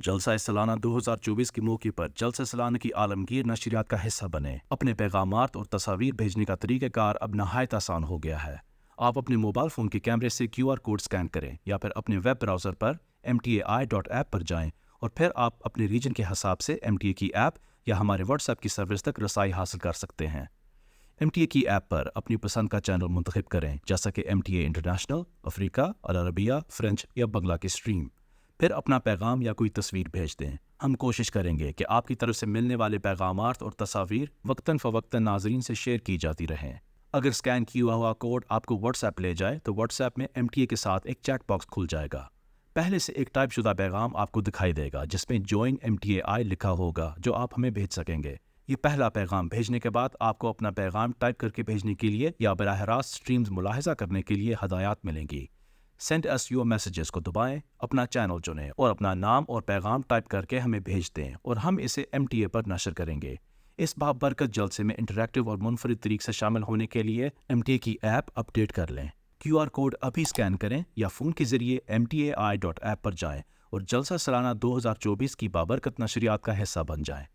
जलसा सालाना 2024 के मौके पर जलसा सालाना की आलमगीर नशरियात का हिस्सा बने। अपने पैगामात और तस्वीर भेजने का तरीक़ाकार अब नहायत आसान हो गया है। आप अपने मोबाइल फ़ोन के कैमरे से QR कोड स्कैन करें या फिर अपने वेब ब्राउज़र पर mtai.app पर जाएं और फिर आप अपने रीजन के हिसाब से MTA की ऐप या हमारे व्हाट्सएप की सर्विस तक रसाई हासिल कर सकते हैं। MTA की ऐप पर अपनी पसंद का चैनल मुंतखब करें, जैसा कि MTA इंटरनेशनल, अफ्रीका, अल अरबिया, फ्रेंच या बंगला की स्ट्रीम। फिर अपना पैगाम या कोई तस्वीर भेज दें। हम कोशिश करेंगे कि आपकी तरफ से मिलने वाले पैगामात और तस्वीर वक्तन फ़वक्तन नाज़रीन से शेयर की जाती रहें। अगर स्कैन किया हुआ कोड आपको व्हाट्सएप ले जाए तो व्हाट्सएप में MTA के साथ एक चैट बॉक्स खुल जाएगा। पहले से एक टाइप शुदा पैगाम आपको दिखाई देगा जिसमें जॉइन MTAI लिखा होगा, जो आप हमें भेज सकेंगे। ये पहला पैगाम भेजने के बाद आपको अपना पैगाम टाइप करके भेजने के लिए या बराह रास्त स्ट्रीम्स मुलाहिजा करने के लिए हदायत मिलेंगी। सेंड अस योर मैसेजेस को दबाएं, अपना चैनल चुनें और अपना नाम और पैगाम टाइप करके हमें भेज दें और हम इसे MTA पर नशर करेंगे। इस बाबरकत जलसे में इंटरैक्टिव और मुनफरिद तरीके से शामिल होने के लिए MTA की ऐप अपडेट कर लें। QR कोड अभी स्कैन करें या फ़ोन के ज़रिए mtai.app पर जाएं और जलसा सालाना 2024 की बाबरकत नशरियात का हिस्सा बन जाएं।